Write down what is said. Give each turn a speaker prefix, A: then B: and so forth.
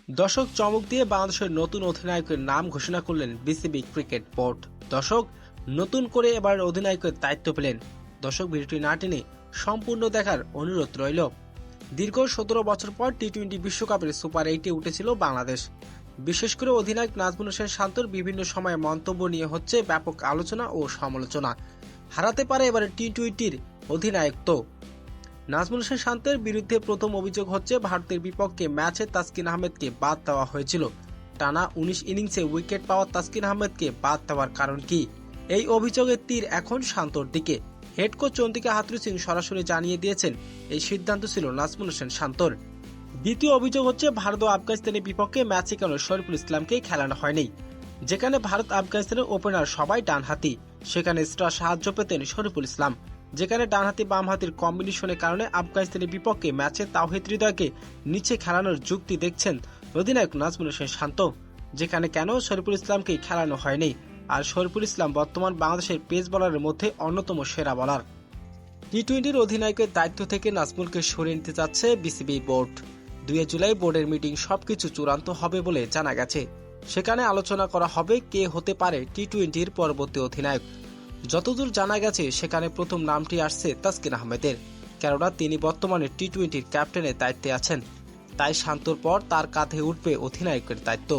A: দর্শক, চমক দিয়ে বাংলাদেশের নতুন অধিনায়কের নাম ঘোষণা করলেন বিসিবি ক্রিকেট বোর্ড। দর্শক, নতুন করে এবার অধিনায়কের দায়িত্ব পেলেন। দর্শক, ভিডিওটি না টেনে সম্পূর্ণ দেখার অনুরোধ রইল। দীর্ঘ 17 বছর পর টি-20 বিশ্বকাপের সুপার 8-এ উঠেছিল বাংলাদেশ। বিশেষ করে অধিনায়ক নাজমুল হোসেন শান্তর বিভিন্ন সময়ে মন্তব্য নিয়ে হচ্ছে ব্যাপক আলোচনা ও সমালোচনা। হারাতে পারে এবারে টি-20-র অধিনায়কত্ব। নাজমুল হোসেন শান্তের বিরুদ্ধে প্রথম অভিযোগ হচ্ছে ভারতের বিপক্ষে ম্যাচে তাসকিন আহমেদকে বাদ দেওয়া হয়েছিল। টানা 19 ইনিংসে উইকেট পাওয়া তাসকিন আহমেদকে বাদ দেওয়ার কারণ কি? এই অভিযোগের তীর এখন শান্তর দিকে। হেড কোচ চন্দিকা হাথুরু সিং সরাসরি জানিয়ে দিয়েছেন এই সিদ্ধান্ত ছিল নাজমুল হোসেন শান্তর। দ্বিতীয় অভিযোগ হচ্ছে ভারত ও আফগানিস্তানের বিপক্ষে ম্যাচে কেন শরীফুল ইসলামকে খেলানো হয়নি। যেখানে ভারত আফগানিস্তানের ওপেনার সবাই ডানহাতি, সেখানে স্টার সাহায্য পেতেন শরীফুল ইসলাম। যেখানে ডানহাতি বামহাতির কম্বিনেশনের কারণে আফগানিস্তানের বিপক্ষে ম্যাচে তাওহিদ হৃদয়কে নিচে খেলানোর যুক্তি দেখছেন অধিনায়ক নাজমুল হোসেন শান্ত। যেখানে কেন শরীফুল ইসলামকে খেলানো হয়নি। আর শরীফুল ইসলাম বর্তমান বাংলাদেশের পেস বোলারের মধ্যে অন্যতম সেরা বোলার। টি-20-র অধিনায়কের দায়িত্ব থেকে নাজমুলকে সরিয়ে নিতে যাচ্ছে বিসিবি বোর্ড। 2 জুলাই বোর্ডের মিটিং সবকিছু চূড়ান্ত হবে বলে জানা গেছে। সেখানে আলোচনা করা হবে কে হতে পারে টি-20-র পরবর্তী অধিনায়ক। যতদূর জানা গেছে সেখানে প্রথম নামটি আসছে তাসকিন আহমেদের, কেননা তিনি বর্তমানে টি-20-র ক্যাপ্টেনের দায়িত্বে আছেন। তাই শান্তর পর তার কাঁধে উঠবে অধিনায়কের দায়িত্ব।